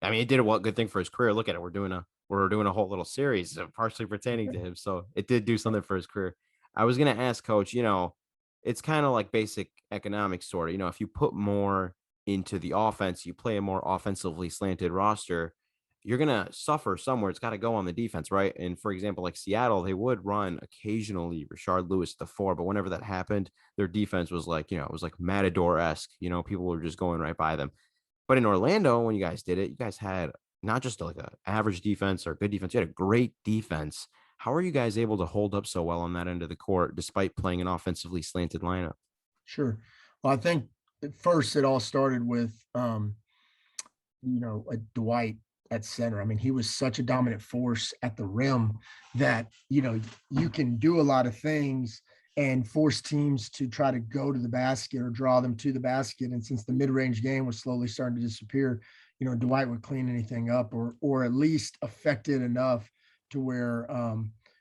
I mean, it did a good thing for his career. Look at it. We're doing a whole little series partially pertaining to him. So it did do something for his career. I was gonna ask Coach, it's kind of like basic economics sort of. If you put more into the offense, you play a more offensively slanted roster, you're gonna suffer somewhere. It's got to go on the defense, right? And for example, like Seattle, they would run occasionally Rashard Lewis at the four, but whenever that happened, their defense was like, it was like Matador-esque. People were just going right by them. But in Orlando, when you guys did it, you guys had not just like a average defense or good defense, you had a great defense. How are you guys able to hold up so well on that end of the court despite playing an offensively slanted lineup? Sure. Well, I think at first it all started with, Dwight at center. I mean, he was such a dominant force at the rim that, you can do a lot of things and force teams to try to go to the basket or draw them to the basket. And since the mid-range game was slowly starting to disappear, Dwight would clean anything up or at least affect it enough to where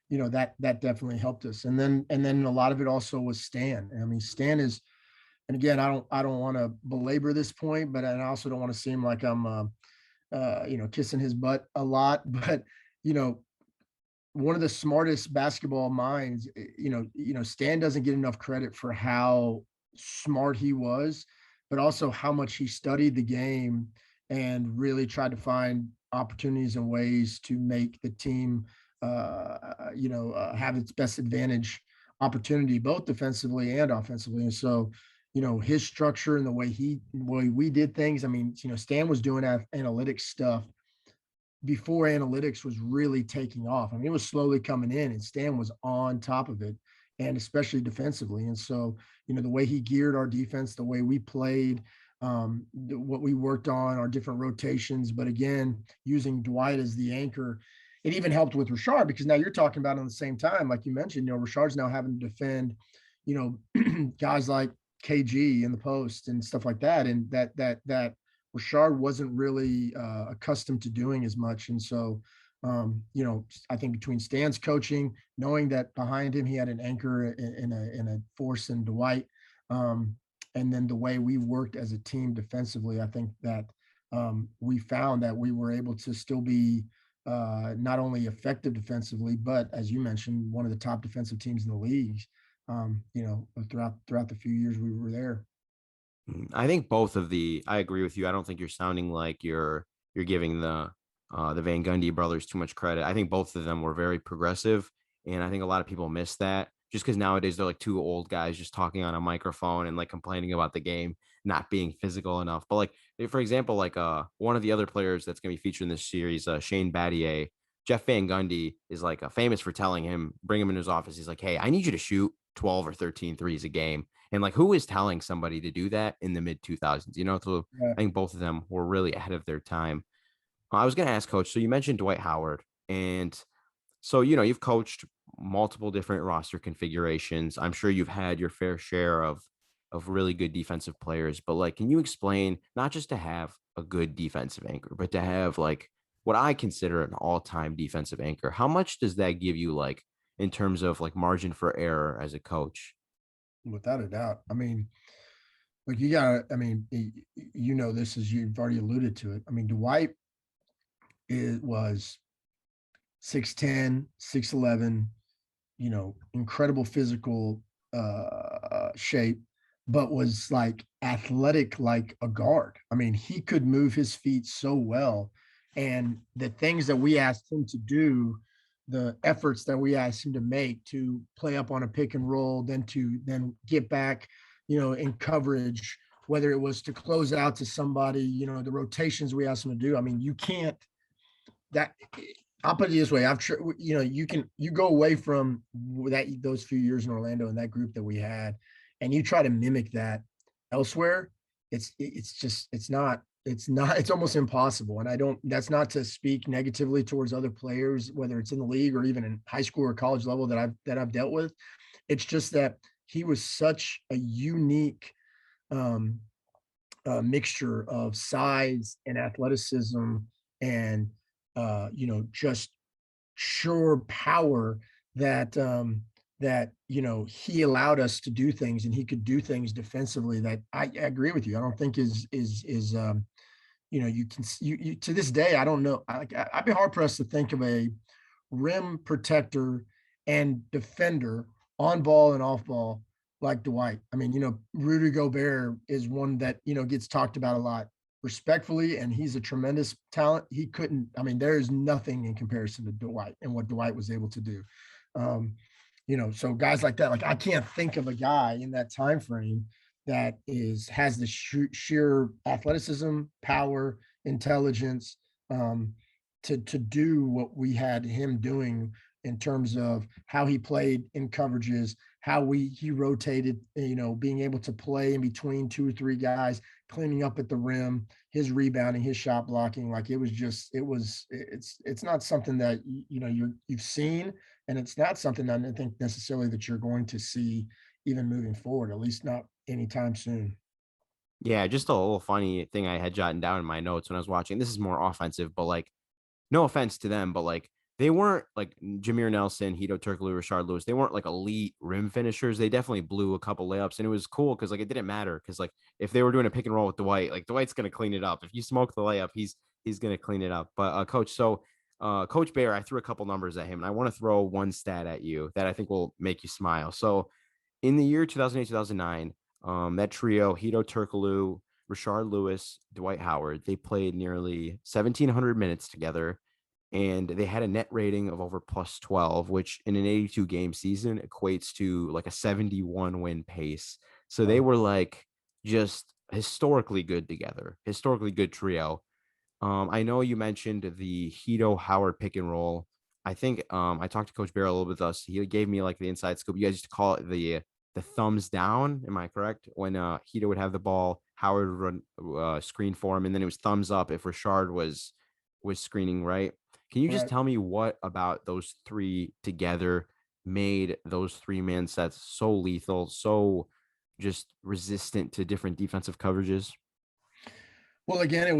that definitely helped us. And then a lot of it also was Stan. I mean, Stan is, and again, I don't want to belabor this point, but I also don't want to seem like I'm kissing his butt a lot. But you know, one of the smartest basketball minds. Stan doesn't get enough credit for how smart he was, but also how much he studied the game and really tried to find opportunities and ways to make the team, have its best advantage opportunity, both defensively and offensively. And so, his structure and the way we did things. I mean, Stan was doing analytics stuff before analytics was really taking off. I mean, it was slowly coming in, and Stan was on top of it, and especially defensively. And so, the way he geared our defense, the way we played, what we worked on, our different rotations. But again, using Dwight as the anchor, it even helped with Rashard because now you're talking about on the same time, like you mentioned, Rashard's now having to defend, guys like KG in the post and stuff like that, and that Rashard wasn't really accustomed to doing as much. And so, I think between Stan's coaching, knowing that behind him he had an anchor in a force in Dwight, and then the way we worked as a team defensively, I think that we found that we were able to still be not only effective defensively, but as you mentioned, one of the top defensive teams in the league. Throughout the few years we were there. I think I agree with you. I don't think you're sounding like you're giving the Van Gundy brothers too much credit. I think both of them were very progressive, and I think a lot of people miss that just because nowadays they're like two old guys just talking on a microphone and like complaining about the game not being physical enough. But like for example, like one of the other players that's gonna be featured in this series, Shane Battier, Jeff Van Gundy is like famous for telling him, bring him in his office. He's like, hey, I need you to shoot 12 or 13 threes a game. And like, who is telling somebody to do that in the mid 2000s? So Yeah. I think both of them were really ahead of their time. I was going to ask Coach. So you mentioned Dwight Howard, and so you've coached multiple different roster configurations. I'm sure you've had your fair share of really good defensive players. But like, can you explain not just to have a good defensive anchor, but to have like what I consider an all-time defensive anchor? How much does that give you, like in terms of like margin for error as a coach? Without a doubt. I mean, like you got to, I mean, this as you've already alluded to it. I mean, Dwight was 6'10, 6'11, incredible physical shape, but was like athletic like a guard. I mean, he could move his feet so well. And the things that we asked him to do, the efforts that we asked him to make to play up on a pick and roll, then get back, in coverage, whether it was to close out to somebody, the rotations we asked him to do. I mean, you can't that I'll put it this way. You go away from those few years in Orlando and that group that we had, and you try to mimic that elsewhere. It's almost impossible. And I don't, that's not to speak negatively towards other players, whether it's in the league or even in high school or college level that I've dealt with. It's just that he was such a unique um, mixture of size and athleticism and just sure power that he allowed us to do things, and he could do things defensively that I agree with you. I don't think is you can you to this day, I don't know. I'd be hard pressed to think of a rim protector and defender on ball and off ball like Dwight. I mean, Rudy Gobert is one that, gets talked about a lot respectfully, and he's a tremendous talent. He couldn't, I mean, there is nothing in comparison to Dwight and what Dwight was able to do. Um, so guys like that, like I can't think of a guy in that time frame that has the sheer athleticism, power, intelligence, to do what we had him doing in terms of how he played in coverages, how he rotated, being able to play in between two or three guys, cleaning up at the rim, his rebounding, his shot blocking. Like it's not something that you've seen, and it's not something I think necessarily that you're going to see even moving forward, at least not anytime soon. Yeah, just a little funny thing I had jotted down in my notes when I was watching. This is more offensive, but like no offense to them, but like they weren't like Jameer Nelson, Hito Turkoglu, Rashard Lewis. They weren't like elite rim finishers. They definitely blew a couple layups, and it was cool because like it didn't matter because like if they were doing a pick and roll with Dwight, like Dwight's gonna clean it up. If you smoke the layup, he's gonna clean it up. But coach, so Coach Bear, I threw a couple numbers at him, and I want to throw one stat at you that I think will make you smile. So in the year 2008, 2009, that trio, Hito Turkoglu, Rashard Lewis, Dwight Howard, they played nearly 1,700 minutes together, and they had a net rating of over plus 12, which in an 82 game season equates to like a 71 win pace. So they Wow. were like just historically good together, historically good trio. I know you mentioned the Hito Howard pick and roll. I think I talked to Coach Bear a little bit with us. He gave me like the inside scoop. You guys used to call it the thumbs down. Am I correct? When Hito would have the ball, Howard would run screen for him, and then it was thumbs up if Rashard was screening, right? Can you just Right. tell me what about those three together made those three-man sets so lethal, so just resistant to different defensive coverages? Well, again, it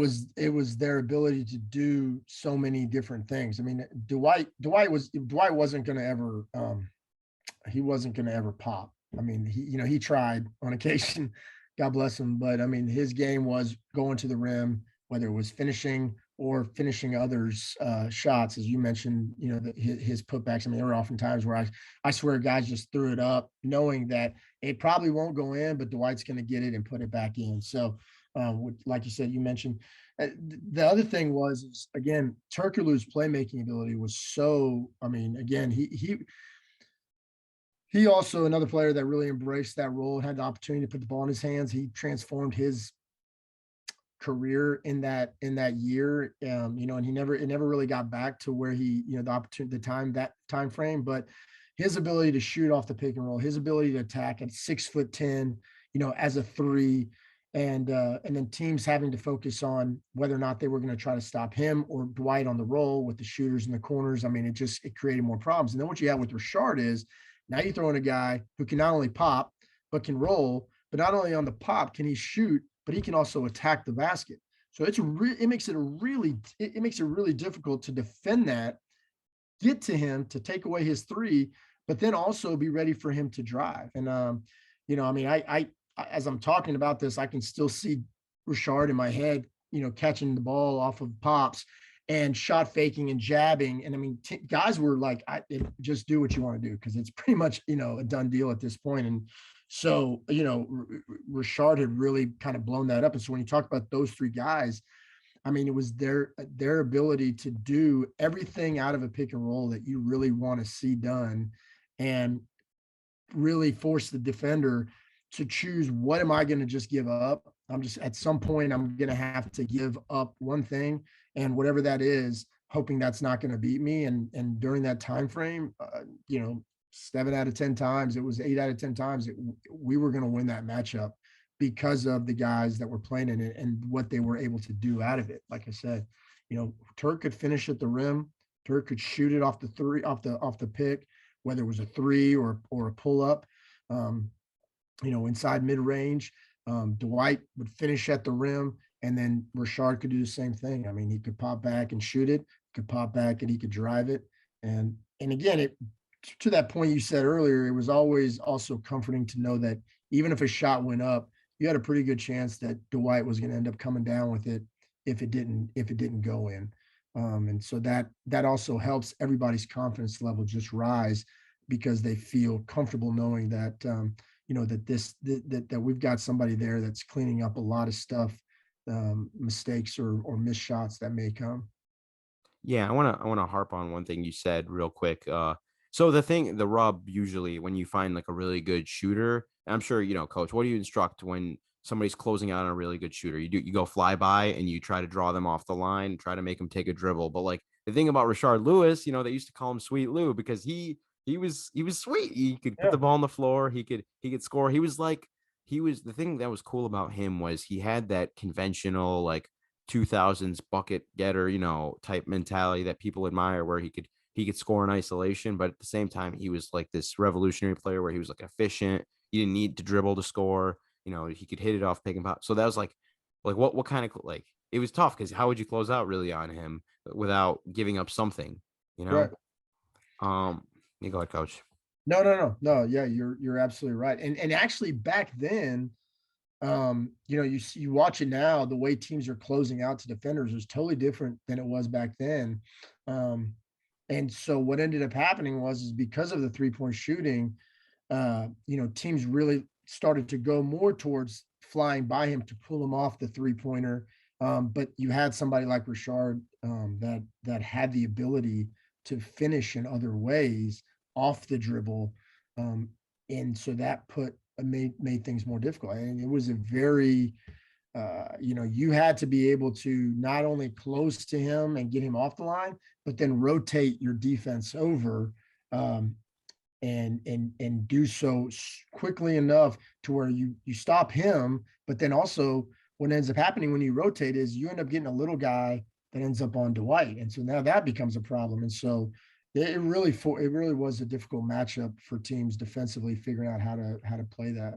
was their ability to do so many different things. I mean, Dwight wasn't going to ever he wasn't going to ever pop. I mean, he tried on occasion, God bless him, but I mean, his game was going to the rim, whether it was finishing or finishing others' shots, as you mentioned. His putbacks. I mean, there were often times where I swear guys just threw it up, knowing that it probably won't go in, but Dwight's going to get it and put it back in. So, like you said, you mentioned the other thing was again, Turkoglu's playmaking ability was so. I mean, again, he also another player that really embraced that role and had the opportunity to put the ball in his hands. He transformed his career in that year. And it never really got back to where the opportunity, that time frame. But his ability to shoot off the pick and roll, his ability to attack at 6'10", as a three, and then teams having to focus on whether or not they were going to try to stop him or Dwight on the roll with the shooters in the corners. I mean, it created more problems. And then what you have with Rashard is now you throw in a guy who can not only pop but can roll, but not only on the pop can he shoot, but he can also attack the basket. So it makes it really difficult to defend that, get to him to take away his three, but then also be ready for him to drive. And I mean, as I'm talking about this, I can still see Rashard in my head, catching the ball off of pops and shot faking and jabbing. And I mean, guys were like, just do what you want to do because it's pretty much, a done deal at this point. And so, Rashard had really kind of blown that up. And so when you talk about those three guys, I mean, it was their ability to do everything out of a pick and roll that you really want to see done, and really force the defender to choose, what am I going to just give up? I'm just at some point I'm going to have to give up one thing, and whatever that is, hoping that's not going to beat me. And during that time frame, 7 out of 10 times, it was 8 out of 10 times we were going to win that matchup because of the guys that were playing in it and what they were able to do out of it. Like I said, Turk could finish at the rim. Turk could shoot it off the three, off the pick, whether it was a three or a pull up. Um, inside mid range. Dwight would finish at the rim, and then Rashard could do the same thing. I mean, he could pop back and shoot it, could pop back and he could drive it. And again, it to that point you said earlier, it was always also comforting to know that even if a shot went up, you had a pretty good chance that Dwight was going to end up coming down with it if it didn't go in. And so that also helps everybody's confidence level just rise because they feel comfortable knowing that that that we've got somebody there that's cleaning up a lot of stuff, mistakes or missed shots that may come. Yeah, I wanna harp on one thing you said real quick. So the rub usually when you find like a really good shooter, and I'm sure you know, coach, what do you instruct when somebody's closing out on a really good shooter? You go fly by and you try to draw them off the line, try to make them take a dribble. But like the thing about Rashard Lewis, you know, they used to call him Sweet Lou because he was sweet. He could put Yeah, the ball on the floor. He could score. He was the thing that was cool about him was he had that conventional like 2000s bucket getter, you know, type mentality that people admire where he could score in isolation, but at the same time he was like this revolutionary player where he was like efficient. He didn't need to dribble to score. You know, he could hit it off pick and pop. So that was like what kind of like it was tough because how would you close out really on him without giving up something, you right. know? Um, you go ahead, coach. No, no, no, no. Yeah, you're absolutely right. And actually back then, you watch it now, the way teams are closing out to defenders is totally different than it was back then. Um, and so what ended up happening was is because of the three-point shooting, teams really started to go more towards flying by him to pull him off the three-pointer. But you had somebody like Rashard that had the ability to finish in other ways off the dribble. Um, and so that made things more difficult. And it was a very you had to be able to not only close to him and get him off the line, but then rotate your defense over, um, and do so quickly enough to where you stop him. But then also, what ends up happening when you rotate is you end up getting a little guy that ends up on Dwight, and so now that becomes a problem. And so it really was a difficult matchup for teams defensively figuring out how to play that.